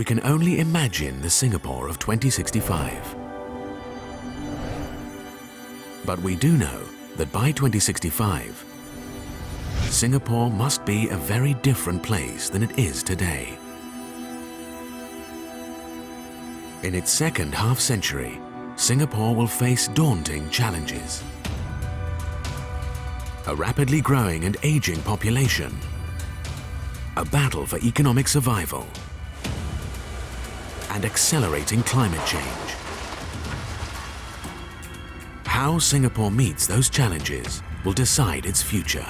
we can only imagine the Singapore of 2065. But we do know that by 2065, Singapore must be a very different place than it is today. In its second half-century, Singapore will face daunting challenges. A rapidly growing and aging population, a battle for economic survival, and accelerating climate change. How Singapore meets those challenges will decide its future.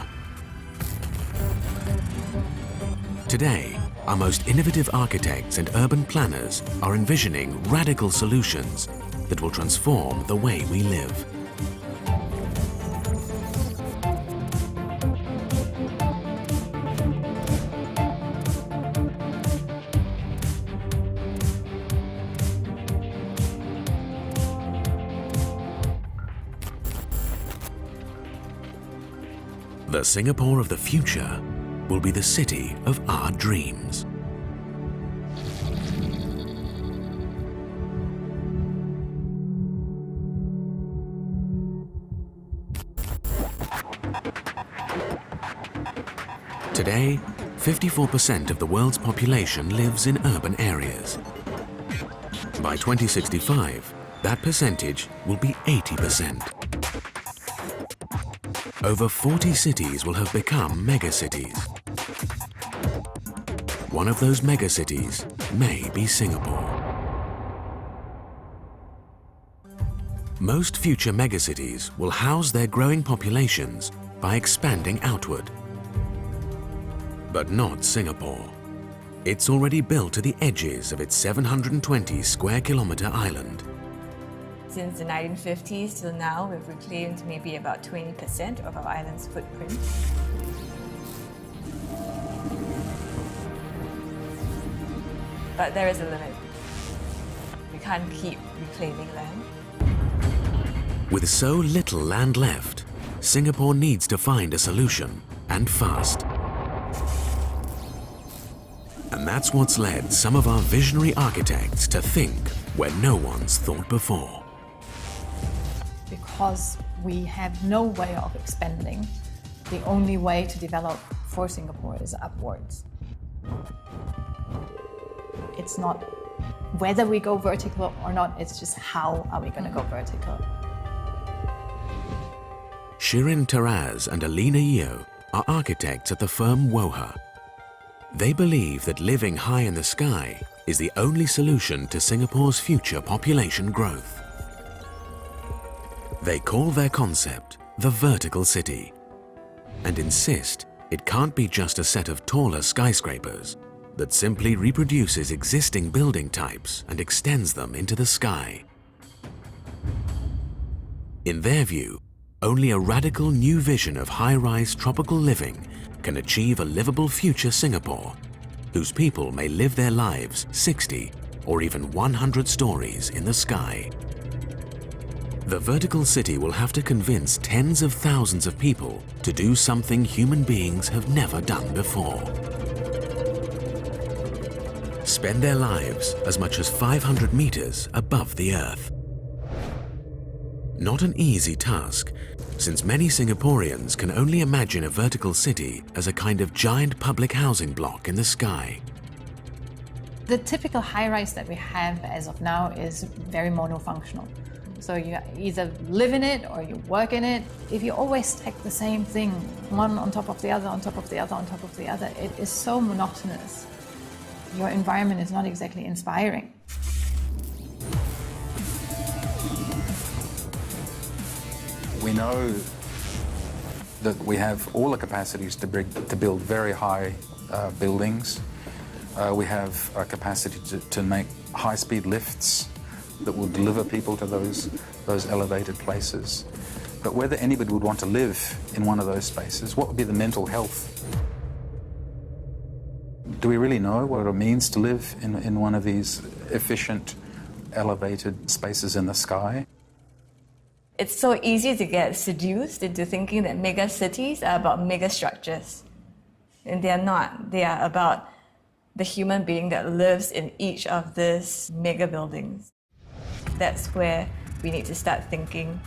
Today, our most innovative architects and urban planners are envisioning radical solutions that will transform the way we live. The Singapore of the future will be the city of our dreams. Today, 54% of the world's population lives in urban areas. By 2065, that percentage will be 80%. Over 40 cities will have become megacities. One of those megacities may be Singapore. Most future megacities will house their growing populations by expanding outward. But not Singapore. It's already built to the edges of its 720 square kilometre island. Since the 1950s till now, we've reclaimed maybe about 20% of our island's footprint. But there is a limit. We can't keep reclaiming land. With so little land left, Singapore needs to find a solution, and fast. And that's what's led some of our visionary architects to think where no one's thought before. Because we have no way of expanding, the only way to develop for Singapore is upwards. It's not whether we go vertical or not, it's just how are we going to go vertical. Shirin Taraz and Alina Yeo are architects at the firm Woha. They believe that living high in the sky is the only solution to Singapore's future population growth. They call their concept the vertical city and insist it can't be just a set of taller skyscrapers that simply reproduces existing building types and extends them into the sky. In their view, only a radical new vision of high-rise tropical living can achieve a livable future Singapore, whose people may live their lives 60 or even 100 stories in the sky. The vertical city will have to convince tens of thousands of people to do something human beings have never done before. Spend their lives as much as 500 meters above the earth. Not an easy task, since many Singaporeans can only imagine a vertical city as a kind of giant public housing block in the sky. The typical high-rise that we have as of now is very monofunctional. So you either live in it or you work in it. If you always stack the same thing, one on top of the other, on top of the other, on top of the other, it is so monotonous. Your environment is not exactly inspiring. We know that we have all the capacities to build very high buildings. We have a capacity to make high-speed lifts that will deliver people to those elevated places. But whether anybody would want to live in one of those spaces, what would be the mental health? Do we really know what it means to live in one of these efficient, elevated spaces in the sky? It's so easy to get seduced into thinking that mega cities are about mega structures. And they are not. They are about the human being that lives in each of these mega buildings. That's where we need to start thinking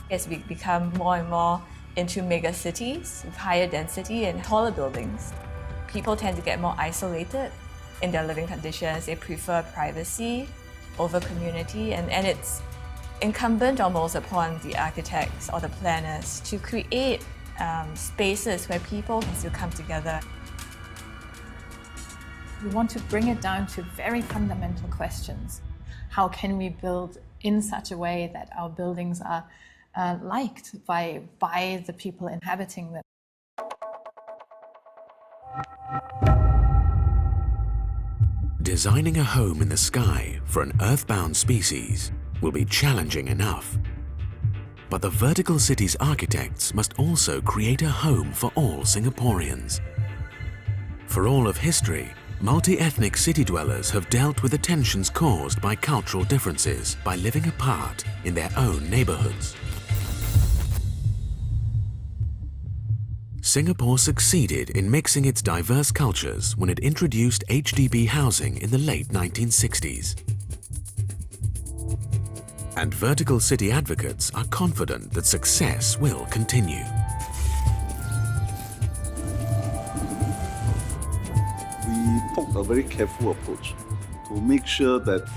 as we become more and more into mega cities with higher density and taller buildings. People tend to get more isolated in their living conditions. They prefer privacy over community, and it's incumbent almost upon the architects or the planners to create spaces where people can still come together. We want to bring it down to very fundamental questions. How can we build in such a way that our buildings are liked by the people inhabiting them? Designing a home in the sky for an earthbound species will be challenging enough. But the Vertical Cities architects must also create a home for all Singaporeans. For all of history, multi-ethnic city dwellers have dealt with the tensions caused by cultural differences by living apart in their own neighborhoods. Singapore succeeded in mixing its diverse cultures when it introduced HDB housing in the late 1960s. And Vertical City advocates are confident that success will continue. We took a very careful approach to make sure that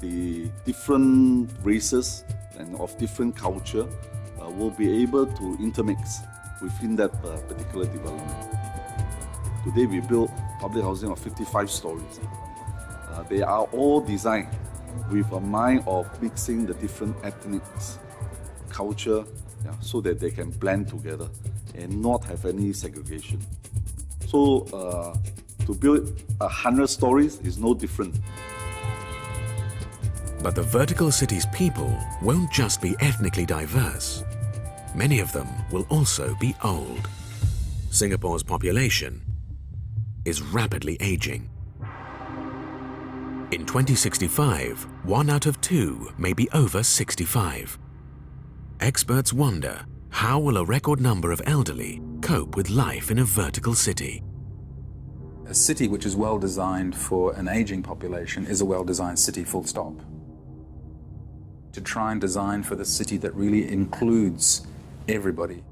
the different races and of different culture will be able to intermix within that particular development. Today we built public housing of 55 stories. They are all designed with a mind of mixing the different ethnic culture, so that they can blend together and not have any segregation. So to build 100 stories is no different. But the Vertical Cities people won't just be ethnically diverse. Many of them will also be old. Singapore's population is rapidly aging. In 2065, 1 out of 2 may be over 65. Experts wonder, how will a record number of elderly cope with life in a vertical city? A city which is well designed for an aging population is a well-designed city, full stop. To try and design for the city that really includes everybody.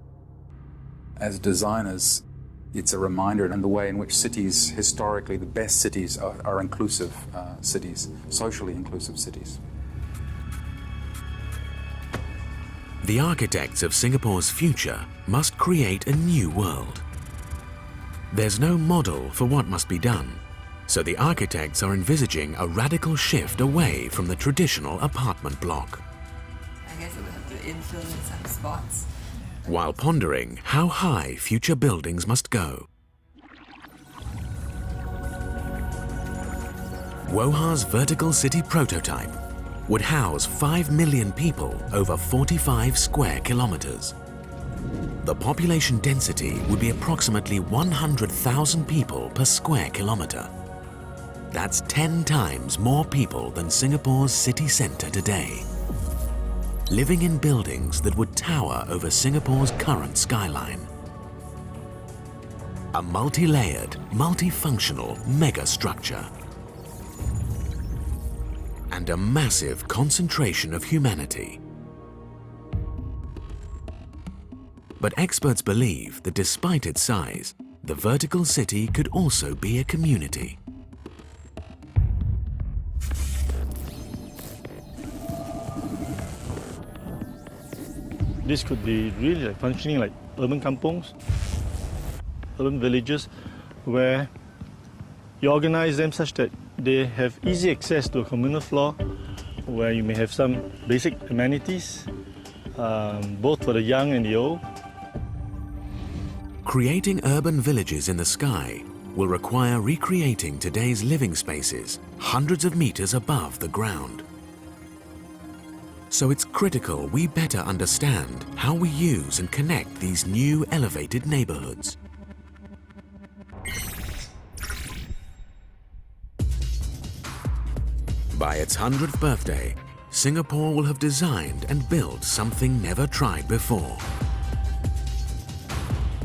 As designers, it's a reminder and the way in which cities, historically, the best cities are inclusive cities, socially inclusive cities. The architects of Singapore's future must create a new world. There's no model for what must be done, so the architects are envisaging a radical shift away from the traditional apartment block. I guess it would have to infill in some spots. While pondering how high future buildings must go. Woha's Vertical City prototype would house 5 million people over 45 square kilometers. The population density would be approximately 100,000 people per square kilometer. That's 10 times more people than Singapore's city centre today. Living in buildings that would tower over Singapore's current skyline. A multi-layered, multifunctional mega structure. And a massive concentration of humanity. But experts believe that despite its size, the Vertical City could also be a community. This could be really like functioning like urban kampongs, urban villages, where you organize them such that they have easy access to a communal floor, where you may have some basic amenities, both for the young and the old. Creating urban villages in the sky will require recreating today's living spaces hundreds of meters above the ground. So it's critical we better understand how we use and connect these new elevated neighborhoods. By its 100th birthday, Singapore will have designed and built something never tried before.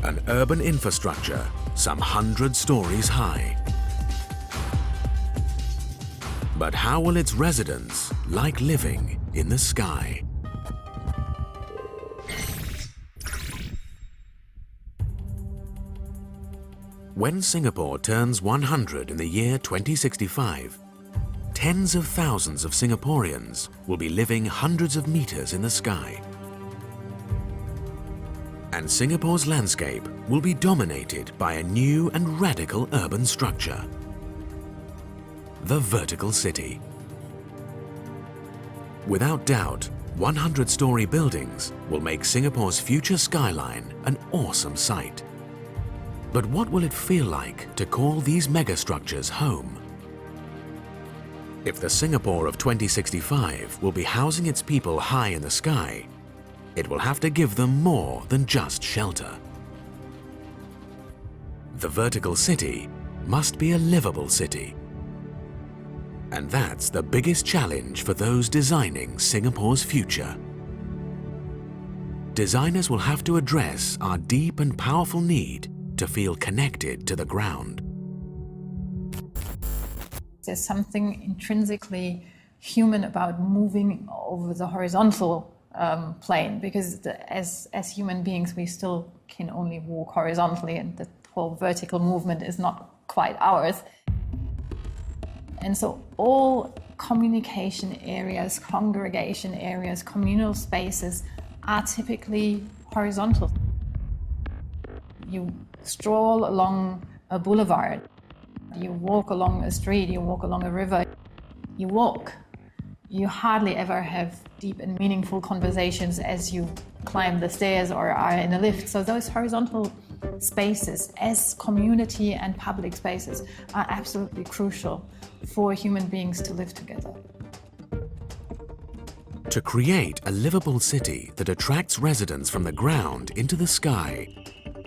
An urban infrastructure some 100 stories high, But how will its residents like living in the sky? When Singapore turns 100 in the year 2065, tens of thousands of Singaporeans will be living hundreds of meters in the sky. And Singapore's landscape will be dominated by a new and radical urban structure: the vertical city. Without doubt, 100-story buildings will make Singapore's future skyline an awesome sight. But what will it feel like to call these megastructures home? If the Singapore of 2065 will be housing its people high in the sky, it will have to give them more than just shelter. The vertical city must be a livable city. And that's the biggest challenge for those designing Singapore's future. Designers will have to address our deep and powerful need to feel connected to the ground. There's something intrinsically human about moving over the horizontal plane, because as human beings we still can only walk horizontally, and the whole vertical movement is not quite ours. And so all communication areas, congregation areas, communal spaces are typically horizontal. You stroll along a boulevard, you walk along a street, you walk along a river, you walk. You hardly ever have deep and meaningful conversations as you climb the stairs or are in a lift. So those horizontal spaces as community and public spaces are absolutely crucial for human beings to live together. To create a livable city that attracts residents from the ground into the sky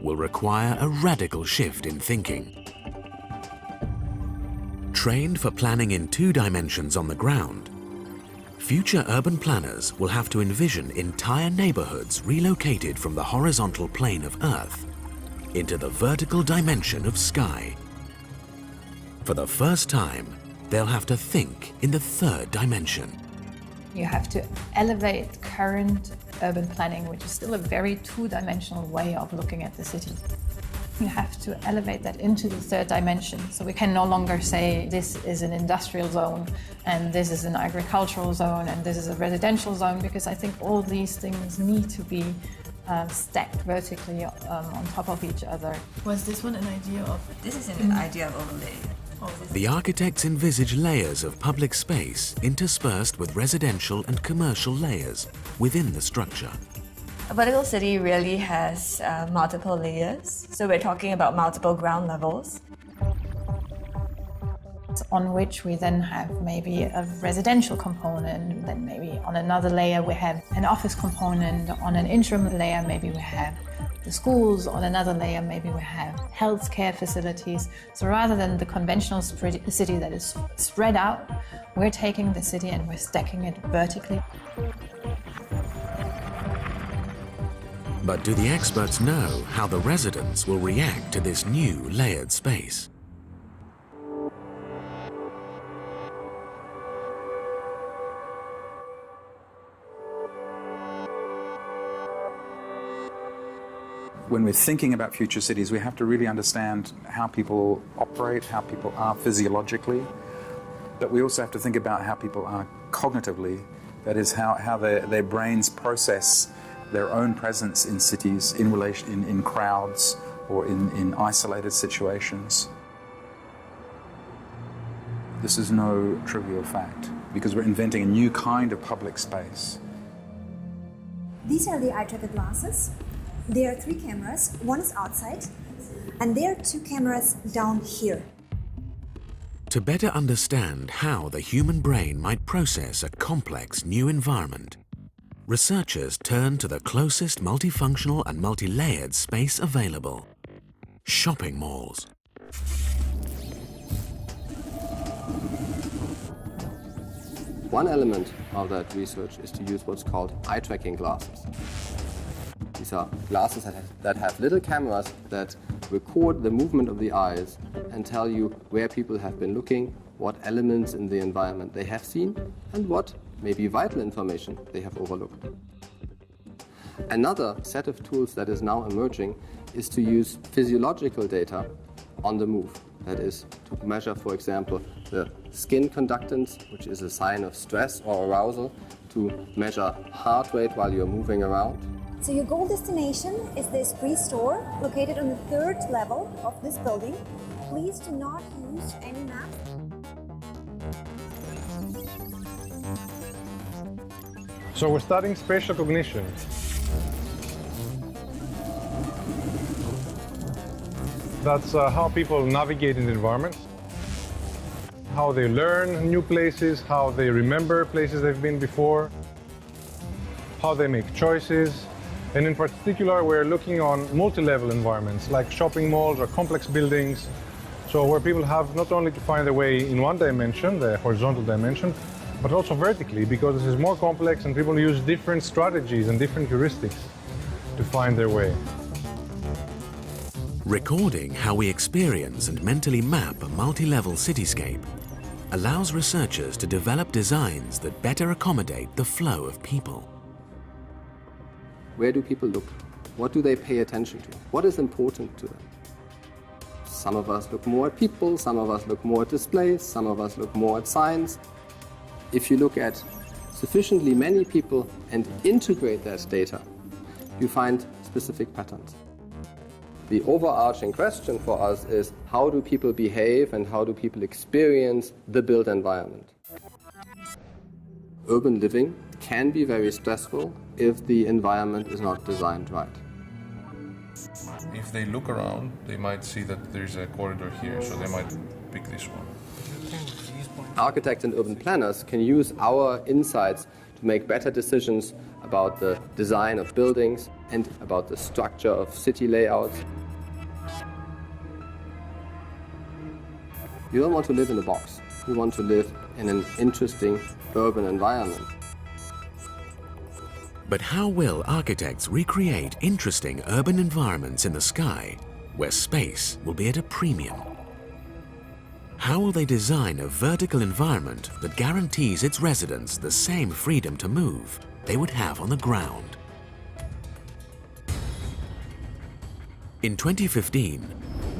will require a radical shift in thinking. Trained for planning in 2 dimensions on the ground, future urban planners will have to envision entire neighborhoods relocated from the horizontal plane of Earth into the vertical dimension of sky. For the first time, they'll have to think in the 3rd dimension. You have to elevate current urban planning, which is still a very 2-dimensional way of looking at the city. You have to elevate that into the 3rd dimension. So we can no longer say this is an industrial zone and this is an agricultural zone and this is a residential zone, because I think all these things need to be stacked vertically on top of each other. Was this one an idea of? This is an idea of overlay. The architects envisage layers of public space interspersed with residential and commercial layers within the structure. A vertical city really has multiple layers. So we're talking about multiple ground levels. On which we then have maybe a residential component, then maybe on another layer we have an office component, on an interim layer maybe we have the schools, on another layer maybe we have healthcare facilities. So rather than the conventional city that is spread out, we're taking the city and we're stacking it vertically. But do the experts know how the residents will react to this new layered space? When we're thinking about future cities, we have to really understand how people operate, how people are physiologically, but we also have to think about how people are cognitively, that is how their brains process their own presence in cities, in crowds, or in isolated situations. This is no trivial fact, because we're inventing a new kind of public space. These are the eye tracker glasses. There are 3 cameras. One is outside, and there are 2 cameras down here. To better understand how the human brain might process a complex new environment, researchers turn to the closest multifunctional and multi-layered space available: shopping malls. One element of that research is to use what's called eye-tracking glasses. These are glasses that have little cameras that record the movement of the eyes and tell you where people have been looking, what elements in the environment they have seen and what maybe vital information they have overlooked. Another set of tools that is now emerging is to use physiological data on the move. That is, to measure, for example, the skin conductance, which is a sign of stress or arousal, to measure heart rate while you're moving around. So your goal destination is this free store located on the 3rd level of this building. Please do not use any maps. So we're studying spatial cognition. That's how people navigate in the environment, how they learn new places, how they remember places they've been before, how they make choices. And in particular, we're looking on multi-level environments like shopping malls or complex buildings. So where people have not only to find their way in one dimension, the horizontal dimension, but also vertically, because this is more complex and people use different strategies and different heuristics to find their way. Recording how we experience and mentally map a multi-level cityscape allows researchers to develop designs that better accommodate the flow of people. Where do people look? What do they pay attention to? What is important to them? Some of us look more at people, some of us look more at displays, some of us look more at signs. If you look at sufficiently many people and integrate that data, you find specific patterns. The overarching question for us is, how do people behave and how do people experience the built environment? Urban living can be very stressful if the environment is not designed right. If they look around, they might see that there's a corridor here, so they might pick this one. Architects and urban planners can use our insights to make better decisions about the design of buildings and about the structure of city layouts. You don't want to live in a box. You want to live in an interesting urban environment. But how will architects recreate interesting urban environments in the sky where space will be at a premium? How will they design a vertical environment that guarantees its residents the same freedom to move they would have on the ground? In 2015,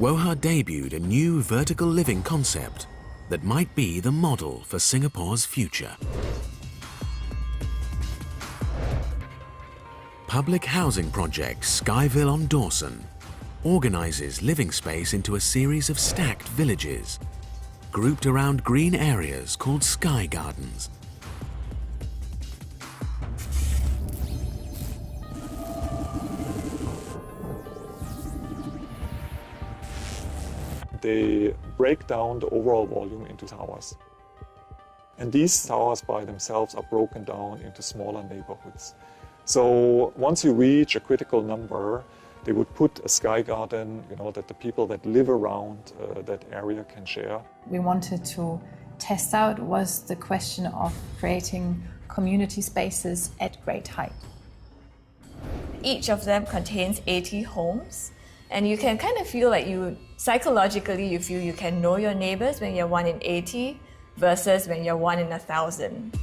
Woha debuted a new vertical living concept that might be the model for Singapore's future. Public housing project Skyville on Dawson organizes living space into a series of stacked villages, grouped around green areas called sky gardens. They break down the overall volume into towers. And these towers by themselves are broken down into smaller neighborhoods. So once you reach a critical number, they would put a sky garden, that the people that live around that area can share. We wanted to test out was the question of creating community spaces at great height. Each of them contains 80 homes, and you can kind of feel like psychologically you feel you can know your neighbors when you're 1 in 80 versus when you're 1 in 1,000.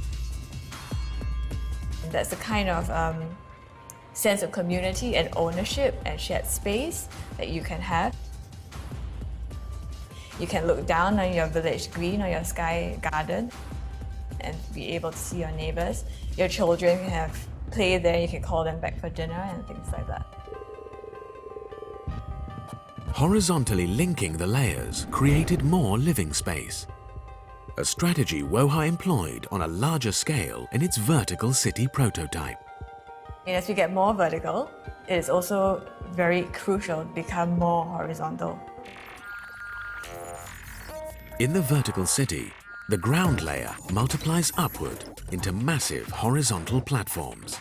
That's the kind of sense of community and ownership and shared space that you can have. You can look down on your village green or your sky garden and be able to see your neighbors. Your children can have play there, you can call them back for dinner and things like that. Horizontally linking the layers created more living space, a strategy Woha employed on a larger scale in its vertical city prototype. And as we get more vertical, it is also very crucial to become more horizontal. In the vertical city, the ground layer multiplies upward into massive horizontal platforms.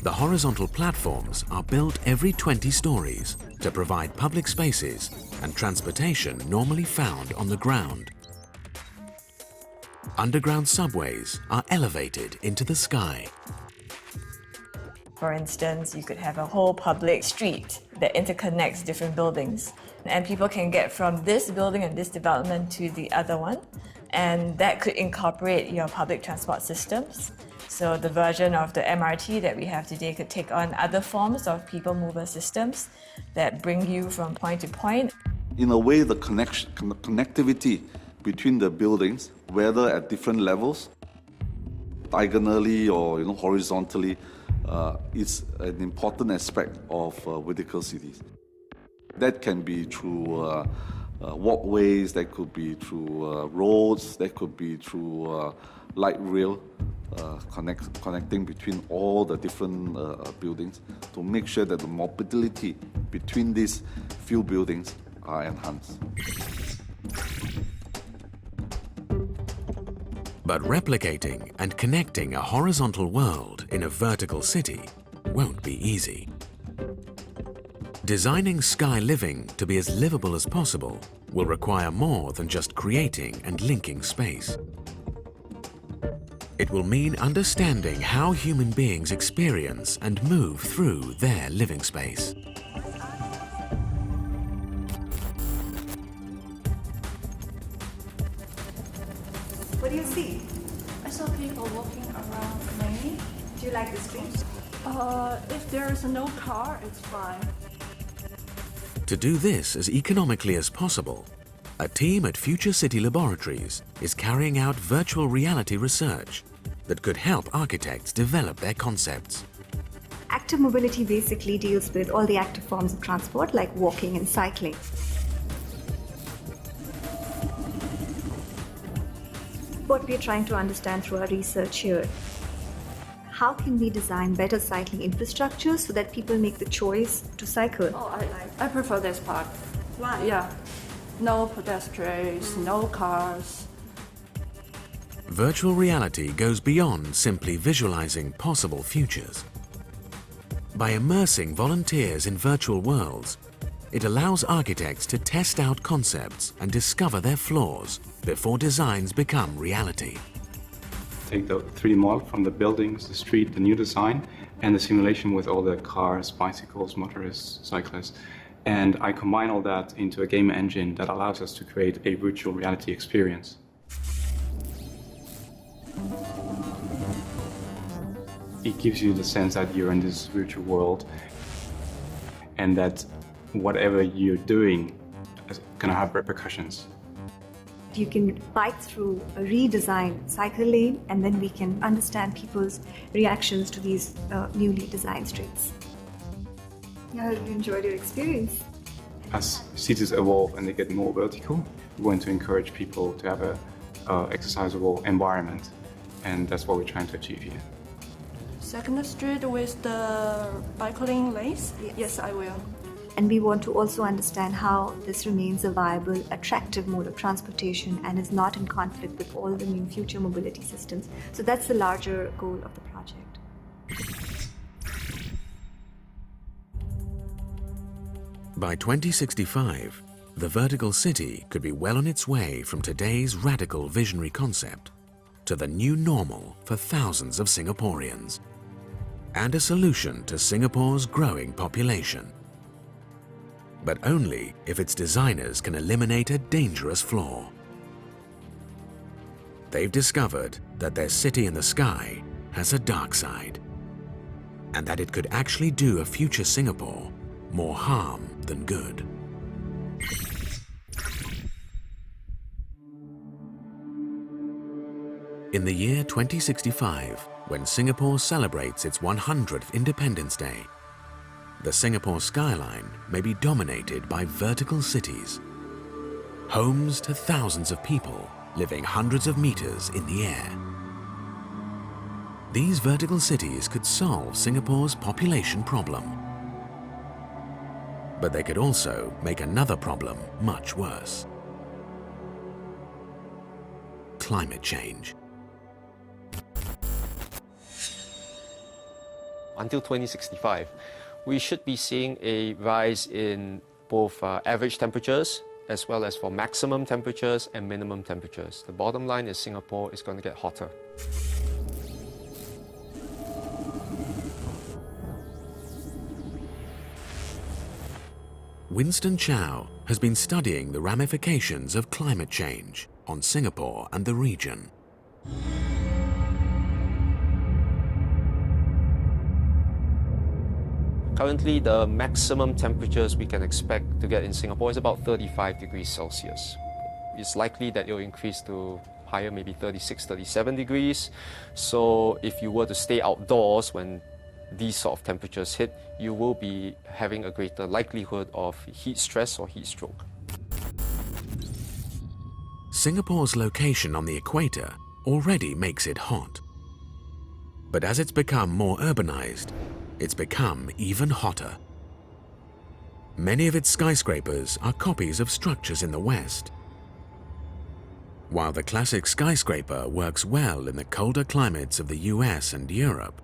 The horizontal platforms are built every 20 stories to provide public spaces and transportation normally found on the ground. Underground subways are elevated into the sky. for instance, you could have a whole public street that interconnects different buildings. And people can get from this building and this development to the other one. And that could incorporate your public transport systems. So the version of the MRT that we have today could take on other forms of people mover systems that bring you from point to point. In a way, the connectivity between the buildings, whether at different levels, diagonally or horizontally, is an important aspect of vertical cities. That can be through walkways, that could be through roads, that could be through light rail, connecting between all the different buildings to make sure that the mobility between these few buildings are enhanced. But replicating and connecting a horizontal world in a vertical city won't be easy. Designing sky living to be as livable as possible will require more than just creating and linking space. It will mean understanding how human beings experience and move through their living space. What do you see? I saw people walking around mainly. Do you like the street? If there is no car, it's fine. To do this as economically as possible, a team at Future City Laboratories is carrying out virtual reality research that could help architects develop their concepts. Active mobility basically deals with all the active forms of transport like walking and cycling. What we're trying to understand through our research here, how can we design better cycling infrastructure so that people make the choice to cycle? Oh, I prefer this part. Why? Yeah. No pedestrians, no cars. Virtual reality goes beyond simply visualizing possible futures. By immersing volunteers in virtual worlds, it allows architects to test out concepts and discover their flaws before designs become reality. Take the 3D model from the buildings, the street, the new design, and the simulation with all the cars, bicycles, motorists, cyclists. And I combine all that into a game engine that allows us to create a virtual reality experience. It gives you the sense that you're in this virtual world and that whatever you're doing is going to have repercussions. You can bike through a redesigned cycle lane and then we can understand people's reactions to these newly designed streets. Yeah, you enjoyed your experience. As cities evolve and they get more vertical, we want to encourage people to have a exercisable environment, and that's what we're trying to achieve here. Second Street with the bicycling lanes? Yes, I will. And we want to also understand how this remains a viable, attractive mode of transportation and is not in conflict with all the new future mobility systems. So that's the larger goal of the project. By 2065, the vertical city could be well on its way from today's radical visionary concept to the new normal for thousands of Singaporeans, and a solution to Singapore's growing population. But only if its designers can eliminate a dangerous flaw. They've discovered that their city in the sky has a dark side, and that it could actually do a future Singapore more harm than good. In the year 2065, when Singapore celebrates its 100th Independence Day, the Singapore skyline may be dominated by vertical cities, homes to thousands of people living hundreds of meters in the air. These vertical cities could solve Singapore's population problem. But they could also make another problem much worse: climate change. Until 2065, we should be seeing a rise in both average temperatures as well as for maximum temperatures and minimum temperatures. The bottom line is Singapore is going to get hotter. Winston Chow has been studying the ramifications of climate change on Singapore and the region. Currently, the maximum temperatures we can expect to get in Singapore is about 35 degrees Celsius. It's likely that it will increase to higher, maybe 36, 37 degrees. So if you were to stay outdoors when these sort of temperatures hit, you will be having a greater likelihood of heat stress or heat stroke. Singapore's location on the equator already makes it hot. But as it's become more urbanized, it's become even hotter. Many of its skyscrapers are copies of structures in the West. While the classic skyscraper works well in the colder climates of the US and Europe,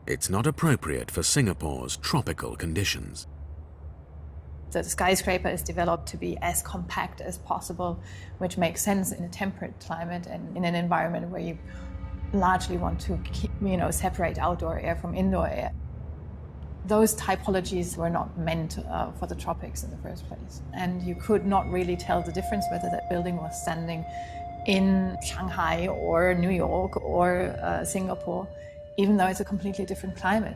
it's not appropriate for Singapore's tropical conditions. The skyscraper is developed to be as compact as possible, which makes sense in a temperate climate and in an environment where you largely want to keep, separate outdoor air from indoor air. Those typologies were not meant for the tropics in the first place. And you could not really tell the difference whether that building was standing in Shanghai or New York or Singapore, even though it's a completely different climate.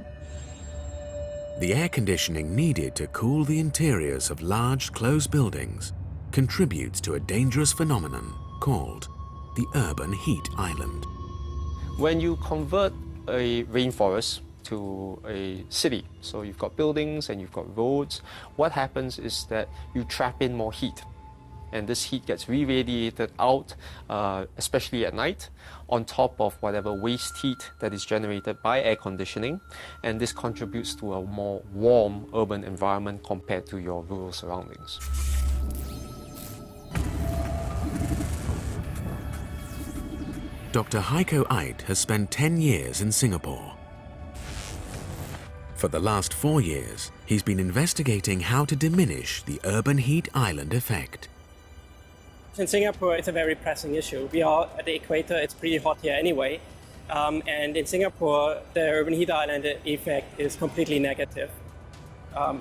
The air conditioning needed to cool the interiors of large closed buildings contributes to a dangerous phenomenon called the urban heat island. When you convert a rainforest to a city, so you've got buildings and you've got roads, what happens is that you trap in more heat. And this heat gets re-radiated out, especially at night, on top of whatever waste heat that is generated by air conditioning. And this contributes to a more warm urban environment compared to your rural surroundings. Dr. Heiko Eit has spent 10 years in Singapore. For the last 4 years, he's been investigating how to diminish the urban heat island effect. In Singapore, it's a very pressing issue. We are at the equator, it's pretty hot here anyway. And in Singapore, the urban heat island effect is completely negative.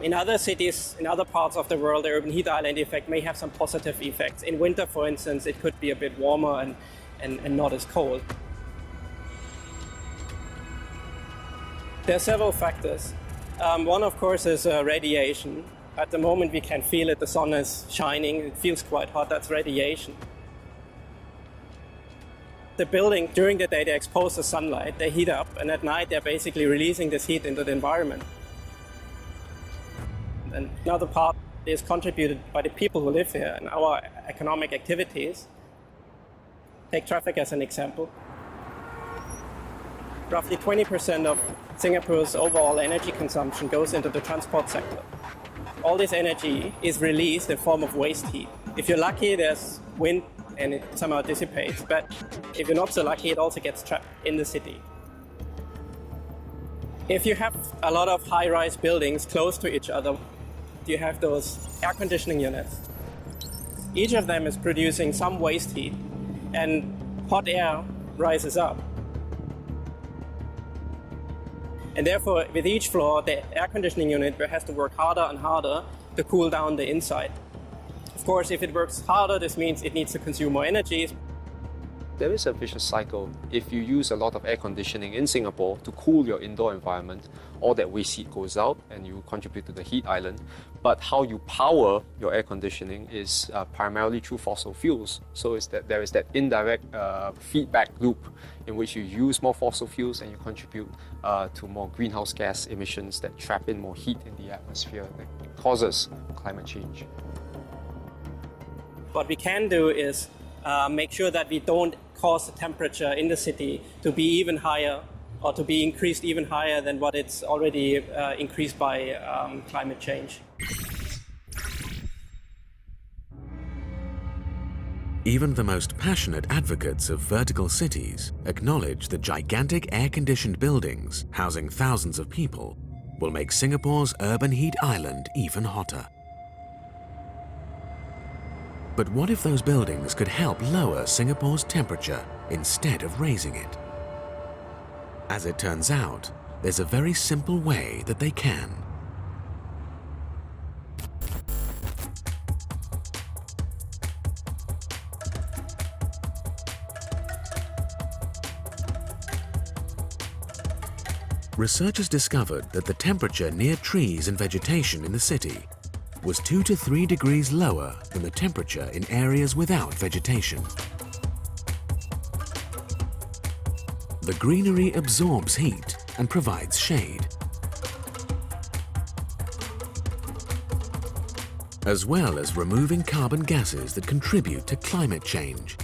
In other cities, in other parts of the world, the urban heat island effect may have some positive effects. In winter, for instance, it could be a bit warmer and not as cold. There are several factors. One, of course, is radiation. At the moment, we can feel it. The sun is shining. It feels quite hot. That's radiation. The building, during the day, they expose the sunlight. They heat up. And at night, they're basically releasing this heat into the environment. And another part is contributed by the people who live here and our economic activities. Take traffic as an example. Roughly 20% of Singapore's overall energy consumption goes into the transport sector. All this energy is released in form of waste heat. If you're lucky, there's wind and it somehow dissipates, but if you're not so lucky, it also gets trapped in the city. If you have a lot of high-rise buildings close to each other, you have those air conditioning units. Each of them is producing some waste heat, and hot air rises up. And therefore, with each floor, the air conditioning unit has to work harder and harder to cool down the inside. Of course, if it works harder, this means it needs to consume more energy. There is a vicious cycle. If you use a lot of air conditioning in Singapore to cool your indoor environment, all that waste heat goes out and you contribute to the heat island. But how you power your air conditioning is primarily through fossil fuels. So there is that indirect feedback loop in which you use more fossil fuels and you contribute to more greenhouse gas emissions that trap in more heat in the atmosphere that causes climate change. What we can do is make sure that we don't cause the temperature in the city to be even higher or to be increased even higher than what it's already increased by climate change. Even the most passionate advocates of vertical cities acknowledge that gigantic air-conditioned buildings housing thousands of people will make Singapore's urban heat island even hotter. But what if those buildings could help lower Singapore's temperature instead of raising it? As it turns out, there's a very simple way that they can. researchers discovered that the temperature near trees and vegetation in the city was 2 to 3 degrees lower than the temperature in areas without vegetation. The greenery absorbs heat and provides shade, as well as removing carbon gases that contribute to climate change.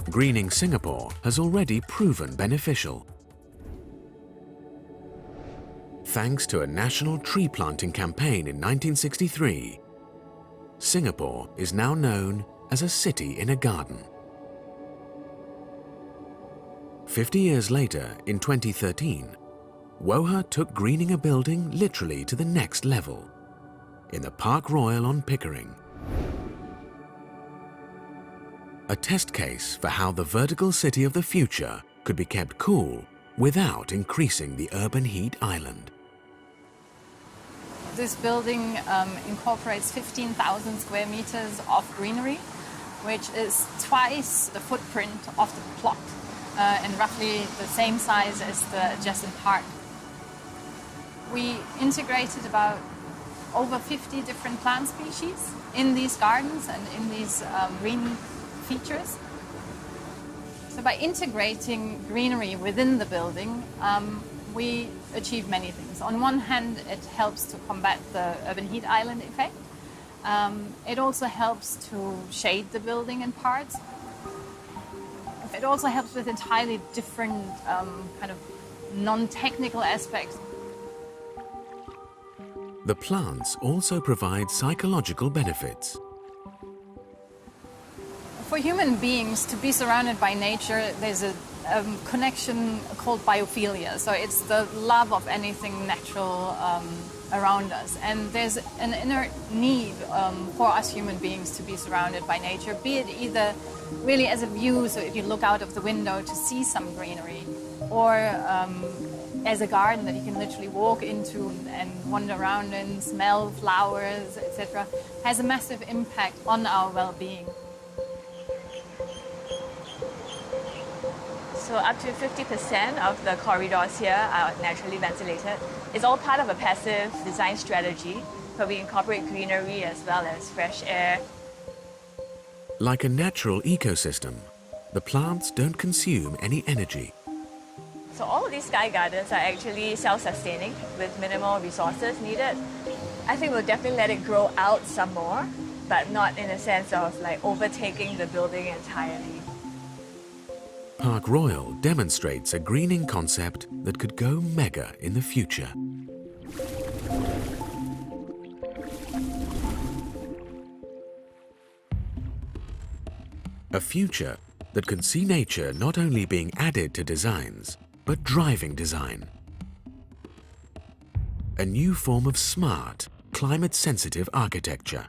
Greening Singapore has already proven beneficial. Thanks to a national tree planting campaign in 1963, Singapore is now known as a city in a garden. 50 years later, in 2013, WOHA took greening a building literally to the next level in the Park Royal on Pickering. A test case for how the vertical city of the future could be kept cool without increasing the urban heat island. This building incorporates 15,000 square meters of greenery, which is twice the footprint of the plot and roughly the same size as the adjacent park. We integrated about over 50 different plant species in these gardens and in these green features. So by integrating greenery within the building, we achieve many things. On one hand, it helps to combat the urban heat island effect. It also helps to shade the building in parts. It also helps with entirely different kind of non-technical aspects. The plants also provide psychological benefits. For human beings to be surrounded by nature, there's a connection called biophilia. So it's the love of anything natural around us. And there's an inner need for us human beings to be surrounded by nature, be it either really as a view, so if you look out of the window to see some greenery, or as a garden that you can literally walk into and wander around and smell flowers, etc., has a massive impact on our well-being. So up to 50% of the corridors here are naturally ventilated. It's all part of a passive design strategy, where we incorporate greenery as well as fresh air. Like a natural ecosystem, the plants don't consume any energy. So all of these sky gardens are actually self-sustaining with minimal resources needed. I think we'll definitely let it grow out some more, but not in a sense of like overtaking the building entirely. Park Royal demonstrates a greening concept that could go mega in the future. A future that could see nature not only being added to designs, but driving design. A new form of smart, climate-sensitive architecture.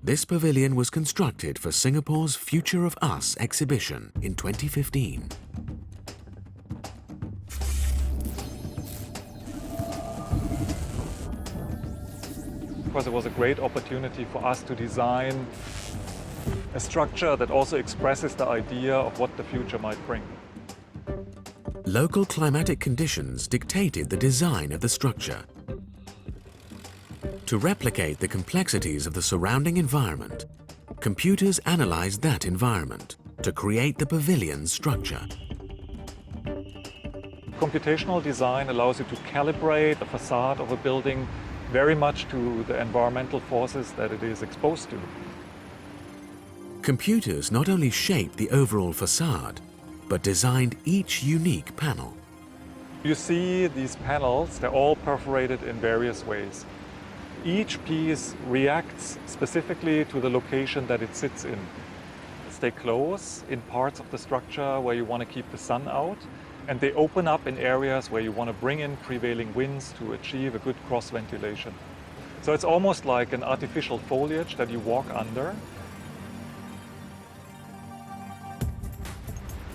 This pavilion was constructed for Singapore's Future of Us exhibition in 2015. Because it was a great opportunity for us to design a structure that also expresses the idea of what the future might bring. Local climatic conditions dictated the design of the structure. To replicate the complexities of the surrounding environment, computers analyzed that environment to create the pavilion's structure. Computational design allows you to calibrate the facade of a building very much to the environmental forces that it is exposed to. Computers not only shaped the overall facade, but designed each unique panel. You see these panels, they're all perforated in various ways. Each piece reacts specifically to the location that it sits in. Stay close in parts of the structure where you want to keep the sun out, and they open up in areas where you want to bring in prevailing winds to achieve a good cross ventilation. So it's almost like an artificial foliage that you walk under.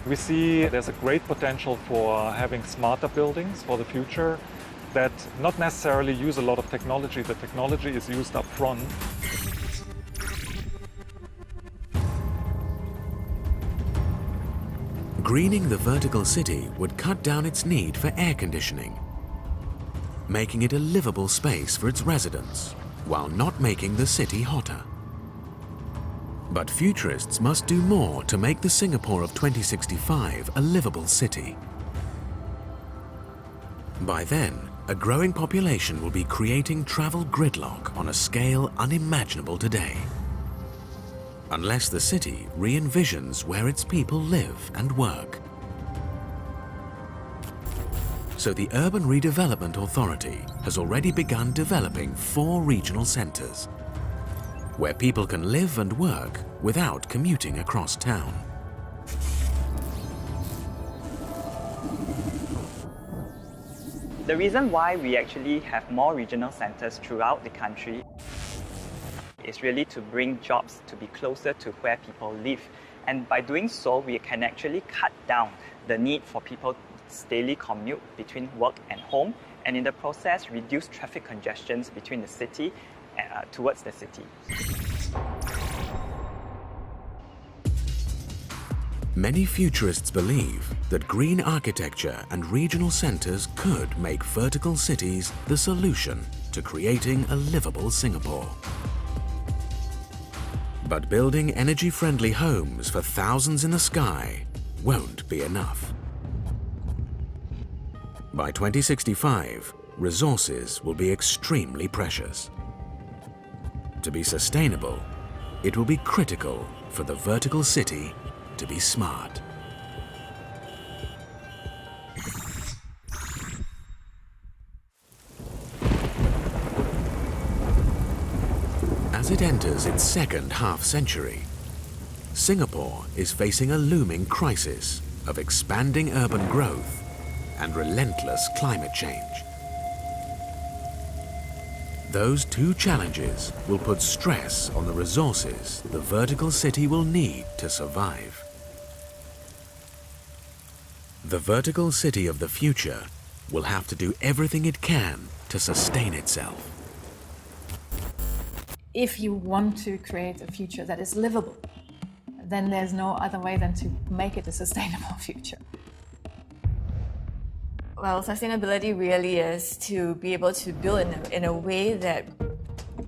We see there's a great potential for having smarter buildings for the future that not necessarily use a lot of technology. The technology is used up front. Greening the vertical city would cut down its need for air conditioning, making it a livable space for its residents, while not making the city hotter. But futurists must do more to make the Singapore of 2065 a livable city. By then, a growing population will be creating travel gridlock on a scale unimaginable today. Unless the city re-envisions where its people live and work. So the Urban Redevelopment Authority has already begun developing 4 regional centres, where people can live and work without commuting across town. The reason why we actually have more regional centres throughout the country is really to bring jobs to be closer to where people live. And by doing so, we can actually cut down the need for people's daily commute between work and home, and in the process, reduce traffic congestions between the city towards the city. Many futurists believe that green architecture and regional centres could make vertical cities the solution to creating a livable Singapore. But building energy-friendly homes for thousands in the sky won't be enough. By 2065, resources will be extremely precious. To be sustainable, it will be critical for the vertical city to be smart. As it enters its second half-century, Singapore is facing a looming crisis of expanding urban growth and relentless climate change. Those 2 challenges will put stress on the resources the vertical city will need to survive. The vertical city of the future will have to do everything it can to sustain itself. If you want to create a future that is livable, then there's no other way than to make it a sustainable future. Well, sustainability really is to be able to build in a way that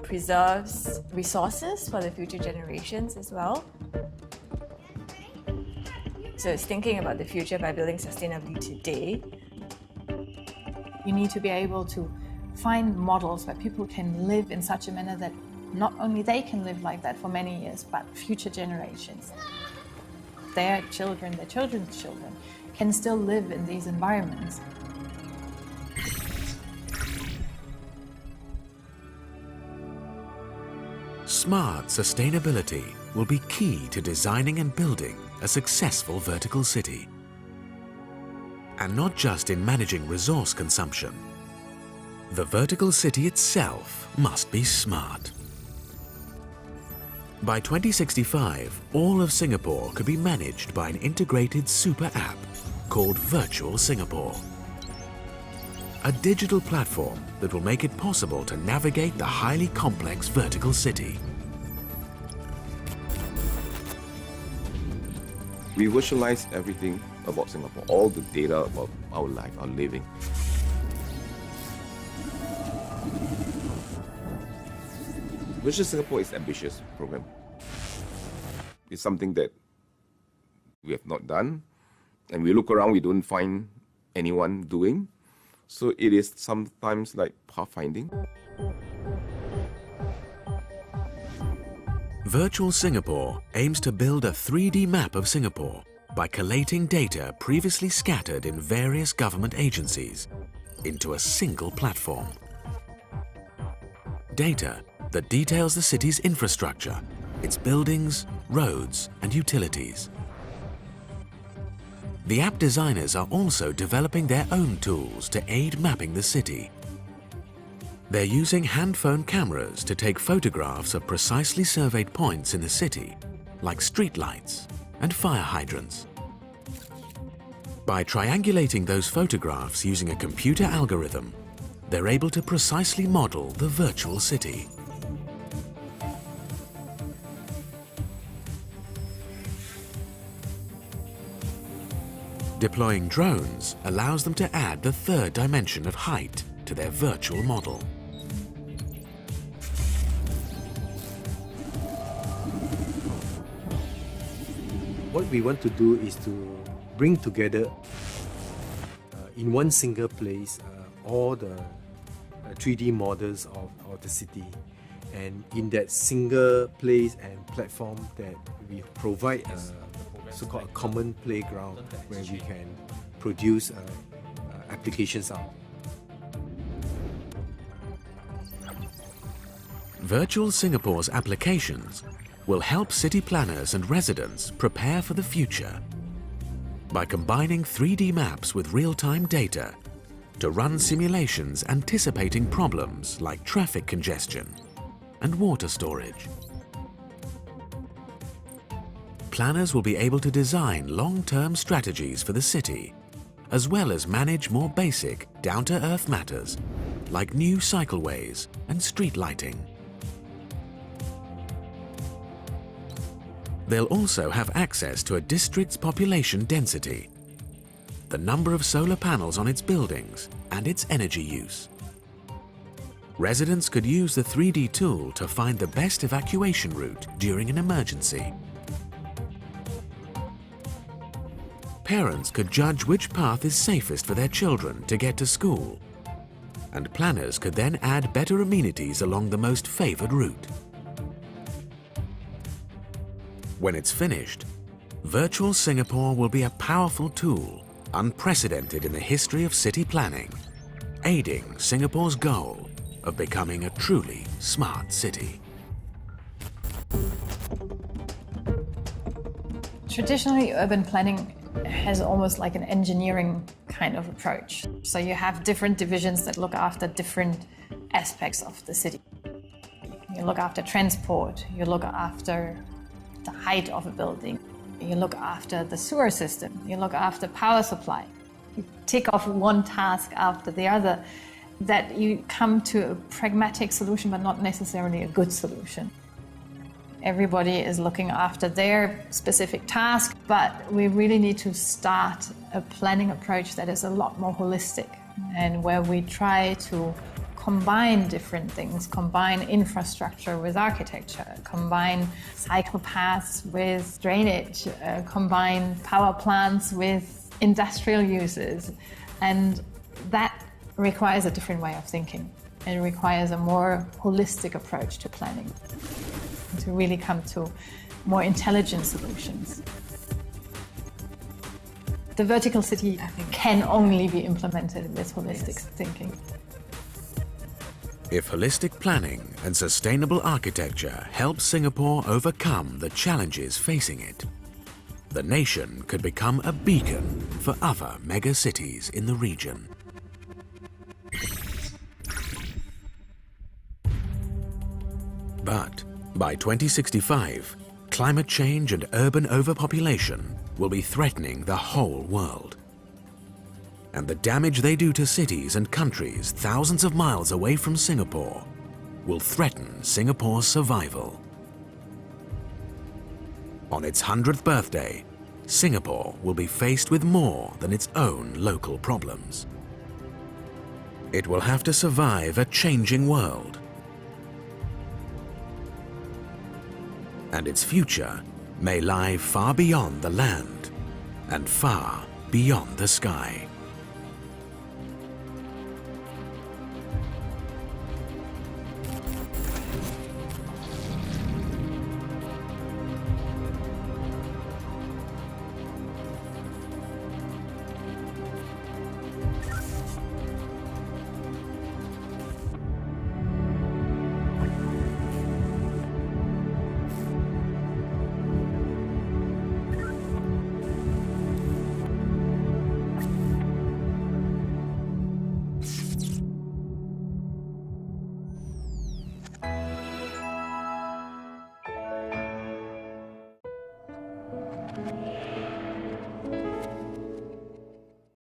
preserves resources for the future generations as well. So it's thinking about the future by building sustainably today. You need to be able to find models where people can live in such a manner that not only they can live like that for many years, but future generations, their children, their children's children, can still live in these environments. Smart sustainability will be key to designing and building a successful vertical city. And not just in managing resource consumption. The vertical city itself must be smart. By 2065, all of Singapore could be managed by an integrated super app called Virtual Singapore. A digital platform that will make it possible to navigate the highly complex vertical city. We visualize everything about Singapore, all the data about our life, our living. Virtual Singapore is an ambitious program. It's something that we have not done, and we look around, we don't find anyone doing. So it is sometimes like pathfinding. Virtual Singapore aims to build a 3D map of Singapore by collating data previously scattered in various government agencies into a single platform. Data that details the city's infrastructure, its buildings, roads, and utilities. The app designers are also developing their own tools to aid mapping the city. They're using hand-phone cameras to take photographs of precisely surveyed points in the city, like streetlights and fire hydrants. By triangulating those photographs using a computer algorithm, they're able to precisely model the virtual city. Deploying drones allows them to add the third dimension of height to their virtual model. What we want to do is to bring together in one single place all the 3D models of the city, and in that single place and platform that we provide so-called a common playground where we can produce applications out. Virtual Singapore's applications will help city planners and residents prepare for the future by combining 3D maps with real-time data to run simulations anticipating problems like traffic congestion and water storage. Planners will be able to design long-term strategies for the city, as well as manage more basic, down-to-earth matters like new cycleways and street lighting. They'll also have access to a district's population density, the number of solar panels on its buildings, and its energy use. Residents could use the 3D tool to find the best evacuation route during an emergency. Parents could judge which path is safest for their children to get to school, and planners could then add better amenities along the most favored route. When it's finished, Virtual Singapore will be a powerful tool, unprecedented in the history of city planning, aiding Singapore's goal of becoming a truly smart city. Traditionally, urban planning has almost like an engineering kind of approach. So you have different divisions that look after different aspects of the city. You look after transport, you look after the height of a building, you look after the sewer system, you look after power supply. You tick off one task after the other, that you come to a pragmatic solution, but not necessarily a good solution. Everybody is looking after their specific task, but we really need to start a planning approach that is a lot more holistic, and where we try to combine different things, combine infrastructure with architecture, combine cycle paths with drainage, combine power plants with industrial uses. And that requires a different way of thinking. It requires a more holistic approach to planning to really come to more intelligent solutions. The vertical city can only be implemented with holistic thinking. If holistic planning and sustainable architecture help Singapore overcome the challenges facing it, the nation could become a beacon for other megacities in the region. But by 2065, climate change and urban overpopulation will be threatening the whole world. And the damage they do to cities and countries thousands of miles away from Singapore will threaten Singapore's survival. On its 100th birthday, Singapore will be faced with more than its own local problems. It will have to survive a changing world. And its future may lie far beyond the land and far beyond the sky.